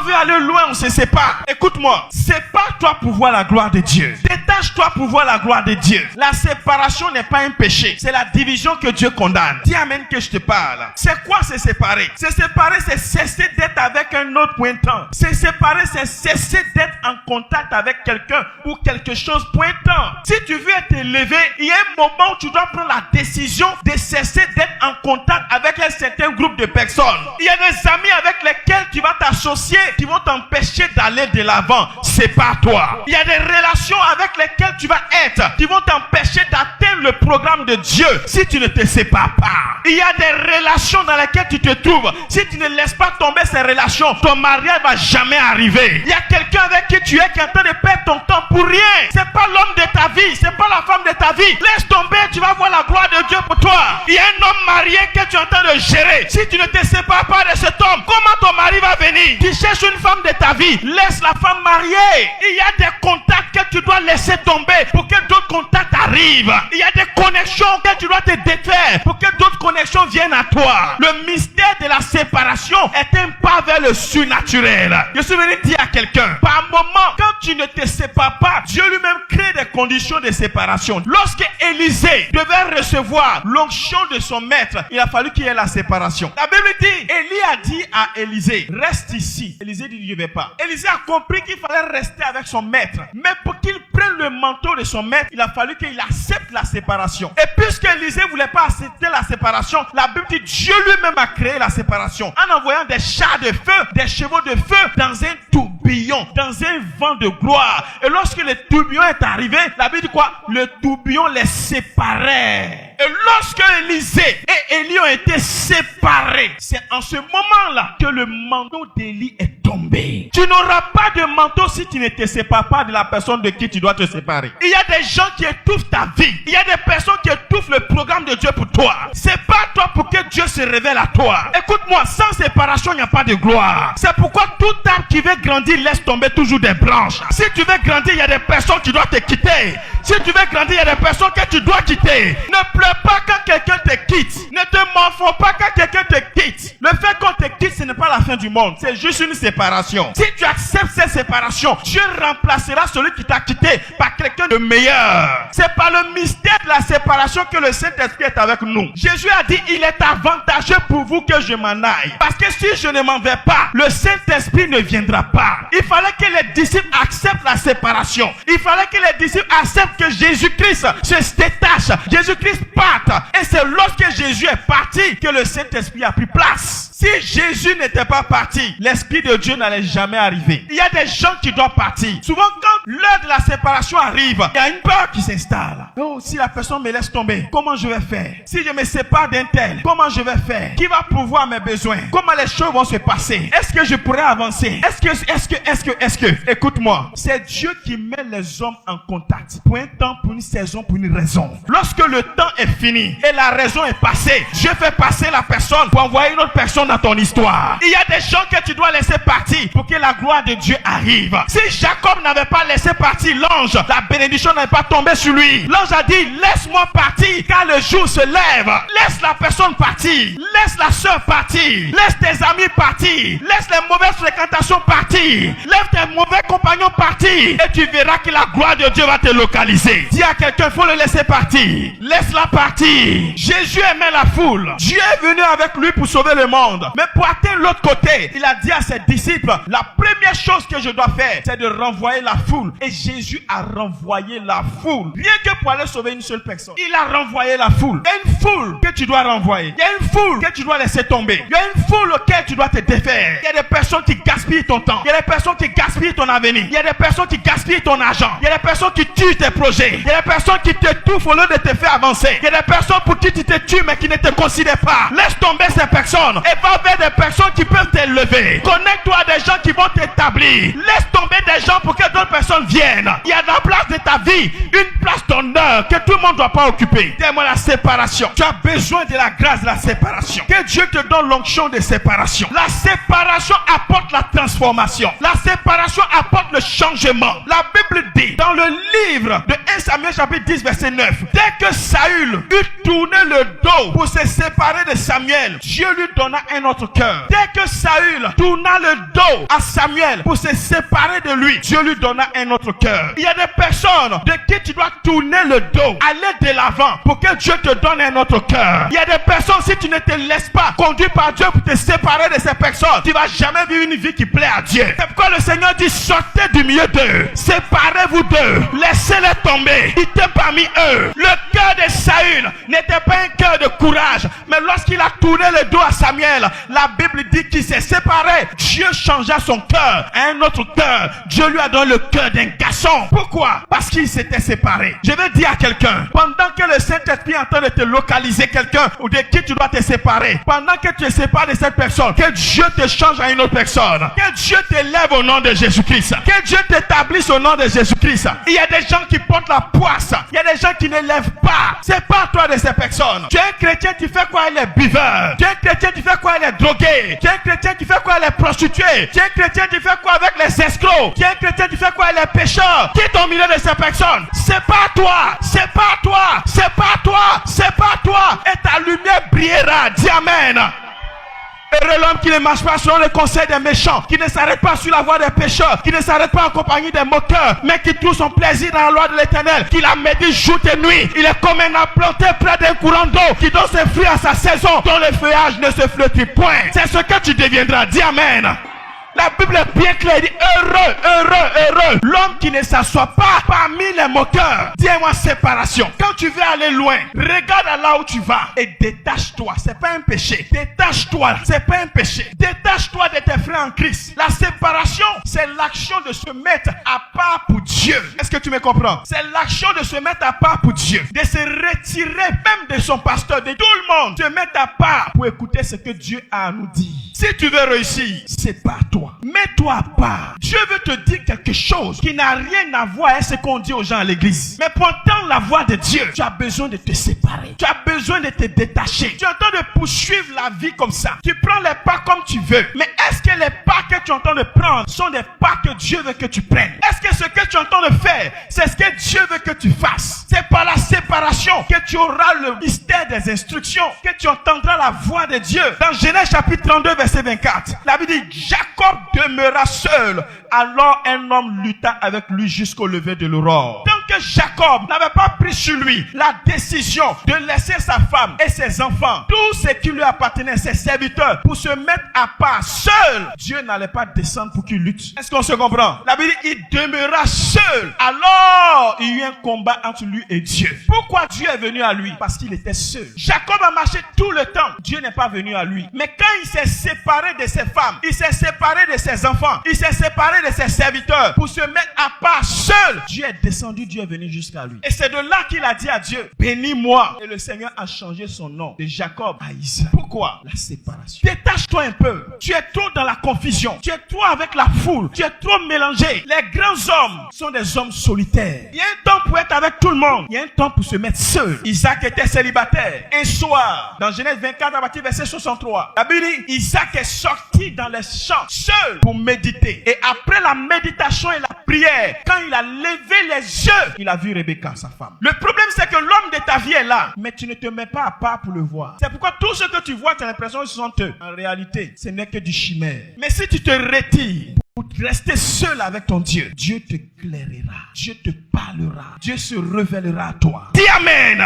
veut aller loin, on se sépare. Écoute-moi, sépare-toi pour voir la gloire de Dieu. Détache-toi pour voir la gloire de Dieu. La séparation n'est pas un péché. C'est la division que Dieu condamne. Dis amen que je te parle. C'est quoi se séparer? Se séparer, c'est cesser d'être avec un autre point de temps. Se séparer, c'est cesser d'être en contact avec quelqu'un ou quelque chose point de temps. Si tu veux être élevé, il y a un moment où tu dois prendre la décision de cesser d'être en contact avec un certain groupe de personnes. Il y a des amis avec lesquels tu vas t'associer qui vont t'empêcher d'aller de l'avant. Sépare-toi. Il y a des relations avec lesquelles tu vas être qui vont t'empêcher d'atteindre le programme de Dieu si tu ne te sépares pas. Il y a des relations dans lesquelles tu te trouves. Si tu ne laisses pas tomber ces relations, ton mariage va jamais arriver. Il y a quelqu'un avec qui tu es qui est en train de perdre ton temps pour rien. C'est pas l'homme de ta vie, c'est pas la femme de ta vie. Laisse tomber, tu vas voir la gloire de Dieu pour toi. Il y a un homme marié que tu es en train de gérer. Si tu ne te sépares pas de cet homme, comment ton mari va venir? Tu cherches une femme de ta vie, laisse la femme mariée. Il y a des contacts que tu dois laisser tomber pour que d'autres contacts arrivent. Il y a des connexions que tu dois te défaire pour que d'autres connexions viennent à toi. Le mystère de la séparation est un pas vers le surnaturel. Je suis venu dire à quelqu'un, par moment, quand tu ne te sépares pas, Dieu lui-même crée des conditions de séparation. Lorsque Élisée devait recevoir l'onction de son maître, il a fallu qu'il y ait la séparation. La Bible dit, Élie a dit à Élisée, reste ici. Élisée dit, je ne vais pas. Élisée a compris qu'il fallait rester avec son maître. Mais pour qu'il prenne le manteau de son maître, il a fallu qu'il accepte la séparation. Et puisque Élisée ne voulait pas accepter la séparation, la Bible dit, Dieu lui-même a créé la séparation en envoyant des chars de feu, des chevaux de feu dans un tourbillon, dans un vent de gloire. Et lorsque le tourbillon est arrivé, la Bible dit quoi? Le tourbillon les séparait. Et lorsque Élisée et Élie ont été séparés, c'est en ce moment-là que le manteau d'Élie est tombé. Tu n'auras pas de manteau si tu ne te sépares pas de la personne de qui tu dois te séparer. Il y a des gens qui étouffent ta vie. Il y a des personnes qui étouffent le programme de Dieu pour toi. Sépare-toi pour que Dieu se révèle à toi. Écoute-moi, sans séparation, il n'y a pas de gloire. C'est pourquoi tout arbre qui veut grandir laisse tomber toujours des branches. Si tu veux grandir, il y a des personnes qui doivent te quitter. Si tu veux grandir, il y a des personnes que tu dois quitter. Ne pleure pas quand quelqu'un te quitte. Ne te morfonds pas quand quelqu'un te quitte. Le fait qu'on te quitte, ce n'est pas la fin du monde. C'est juste une séparation. Si tu acceptes cette séparation, Dieu remplacera celui qui t'a quitté par quelqu'un de meilleur. C'est par le mystère de la séparation que le Saint-Esprit est avec nous. Jésus a dit, il est avantageux pour vous que je m'en aille. Parce que si je ne m'en vais pas, le Saint-Esprit ne viendra pas. Il fallait que les disciples acceptent la séparation. Il fallait que les disciples acceptent que Jésus-Christ se détache. Jésus-Christ parte. Et c'est lorsque Jésus est parti que le Saint-Esprit a pris place. Si Jésus n'était pas parti, l'Esprit de Dieu n'allait jamais arriver. Il y a des gens qui doivent partir. Souvent, quand l'heure de la séparation arrive, il y a une peur qui s'installe. Oh, si la personne me laisse tomber, comment je vais faire? Si je me sépare d'un tel, comment je vais faire? Qui va pourvoir mes besoins? Comment les choses vont se passer? Est-ce que je pourrais avancer? Est-ce que, écoute-moi, c'est Dieu qui met les hommes en contact. Pour un temps, pour une saison, pour une raison. Lorsque le temps est fini et la raison est passée, Dieu fait passer la personne pour envoyer une autre personne dans ton histoire. Il y a des gens que tu dois laisser partir pour que la gloire de Dieu arrive. Si Jacob n'avait pas laissé partir l'ange, la bénédiction n'avait pas tombé sur lui. L'ange a dit, laisse-moi partir car le jour se lève. Laisse la personne partir. Laisse la soeur partir. Laisse tes amis partir. Laisse les mauvaises fréquentations partir. Laisse tes mauvais compagnons partir. Et tu verras que la gloire de Dieu va te localiser. Dis à quelqu'un, il faut le laisser partir. Laisse-la partir. Jésus aimait la foule. Dieu est venu avec lui pour sauver le monde. Mais pour atteindre l'autre côté, il a dit à ses disciples, la première chose que je dois faire, c'est de renvoyer la foule. Et Jésus a renvoyé la foule. Rien que pour aller sauver une seule personne. Il a renvoyé la foule. Il y a une foule que tu dois renvoyer. Il y a une foule que tu dois laisser tomber. Il y a une foule auquel tu dois te défaire. Il y a des personnes qui gaspillent ton temps. Il y a des personnes qui gaspillent ton avenir. Il y a des personnes qui gaspillent ton argent. Il y a des personnes qui tuent tes projets. Il y a des personnes qui te touffent au lieu de te faire avancer. Il y a des personnes pour qui tu te tues mais qui ne te considèrent pas. Laisse tomber ces personnes et va vers des personnes qui peuvent t'élever. Connecte-toi à des gens qui vont t'établir. Laisse tomber des gens pour que d'autres personnes viennent. Il y a de la place de ta vie, une place d'honneur que tout le monde ne doit pas occuper. Dis-moi la séparation. Tu as besoin de la grâce de la séparation. Que Dieu te donne l'onction de séparation. La séparation apporte la transformation. La séparation apporte le changement. La Bible dit dans le livre de 1 Samuel chapitre 10 verset 9, dès que Saül eut tourné le dos pour se séparer de Samuel, Dieu lui donna un autre cœur. Dès que Saül tourna le dos à Samuel pour se séparer de lui, Dieu lui donna un autre cœur. Il y a des personnes de qui tu dois tourner le dos, aller de l'avant pour que Dieu te donne un autre cœur. Il y a des personnes, si tu ne te laisses pas conduire par Dieu pour te séparer de ces personnes, tu ne vas jamais vivre une vie qui plaît à Dieu. C'est pourquoi le Seigneur dit, sortez du milieu d'eux, séparez-vous d'eux, laissez-les tomber, quittez parmi eux. Le cœur de Saül n'était pas un cœur de courage, mais lorsqu'il a tourné le dos à Samuel, la Bible dit qu'il s'est séparé. Dieu changea son cœur à un autre cœur. Dieu lui a donné le cœur d'un garçon. Pourquoi? Parce qu'il s'était séparé. Je vais dire à quelqu'un, pendant que le Saint-Esprit est en train de te localiser quelqu'un ou de qui tu dois te séparer, pendant que tu te sépares de cette personne, que Dieu te change à une autre personne. Que Dieu t'élève au nom de Jésus-Christ. Que Dieu t'établisse au nom de Jésus-Christ. Il y a des gens qui portent la poisse. Il y a des gens qui ne lèvent pas. C'est pas toi de ces personnes. Tu es un chrétien, tu fais quoi? Il est buveur. Tu es un chrétien, tu fais quoi? Il est drogué. Tu es un chrétien, tu fais quoi? Il est prostitué. Tu es un chrétien, tu fais quoi avec les escrocs? Tu es un chrétien, tu fais quoi? Il est pécheur. Quitte au milieu de ces personnes. C'est pas toi. C'est pas toi. C'est pas toi. C'est pas toi. Et ta lumière brillera. Dis amen. Heureux l'homme qui ne marche pas selon le conseil des méchants, qui ne s'arrête pas sur la voie des pécheurs, qui ne s'arrête pas en compagnie des moqueurs, mais qui trouve son plaisir dans la loi de l'Éternel, qui la médite jour et nuit. Il est comme un arbre planté près d'un courant d'eau, qui donne ses fruits à sa saison, dont le feuillage ne se flétrit point. C'est ce que tu deviendras. Dis amen. La Bible est bien claire, dit heureux, heureux, heureux l'homme qui ne s'assoit pas parmi les moqueurs. Dis-moi séparation. Quand tu veux aller loin, regarde là où tu vas et détache-toi. C'est pas un péché. Détache-toi. C'est pas un péché. Détache-toi de tes frères en Christ. La séparation, c'est l'action de se mettre à part pour Dieu. Est-ce que tu me comprends? C'est l'action de se mettre à part pour Dieu. De se retirer même de son pasteur, de tout le monde. Se mettre à part pour écouter ce que Dieu a à nous dire. Si tu veux réussir, c'est pas toi. Mets-toi à part. Dieu veut te dire quelque chose qui n'a rien à voir avec ce qu'on dit aux gens à l'église. Mais pour entendre la voix de Dieu, tu as besoin de te séparer. Tu as besoin de te détacher. Tu es en train de poursuivre la vie comme ça. Tu prends les pas comme tu veux. Mais est-ce que les pas que tu es en train de prendre sont des pas que Dieu veut que tu prennes? Est-ce que ce que tu es en train de faire, c'est ce que Dieu veut que tu fasses? C'est par la séparation que tu auras le mystère des instructions, que tu entendras la voix de Dieu. Dans Genèse chapitre 32 verset 24, la Bible dit, Jacob demeura seul. Alors un homme lutta avec lui jusqu'au lever de l'aurore. Tant que Jacob n'avait pas pris sur lui la décision de laisser sa femme et ses enfants, tout ce qui lui appartenait, ses serviteurs, pour se mettre à part seul, Dieu n'allait pas descendre pour qu'il lutte. Est-ce qu'on se comprend? La Bible dit, il demeura seul. Alors il y eut un combat entre lui et Dieu. Pourquoi Dieu est venu à lui? Parce qu'il était seul. Jacob a marché tout le temps. Dieu n'est pas venu à lui. Mais quand il s'est séparé de ses femmes, il s'est séparé de ses enfants, il s'est séparé de ses serviteurs pour se mettre à part seul, Dieu est descendu, Dieu est venu jusqu'à lui. Et c'est de là qu'il a dit à Dieu, bénis-moi. Et le Seigneur a changé son nom de Jacob à Israël. Pourquoi? La séparation. Détache-toi un peu. Tu es trop dans la confusion. Tu es trop avec la foule. Tu es trop mélangé. Les grands hommes sont des hommes solitaires. Il y a un temps pour être avec tout le monde. Il y a un temps pour se mettre seul. Isaac était célibataire. Un soir, dans Genèse 24, à partir du verset 63, la Bible dit, Isaac est sorti dans les champs seul pour méditer. Et après la méditation et la prière, quand il a levé les yeux, il a vu Rebecca, sa femme. Le problème, c'est que l'homme de ta vie est là, mais tu ne te mets pas à part pour le voir. C'est pourquoi tout ce que tu vois, tu as l'impression que ce sont eux. En réalité, ce n'est que du chimère. Mais si tu te retires pour rester seul avec ton Dieu, Dieu te clairera, Dieu te parlera, Dieu se révélera à toi. Dis amen.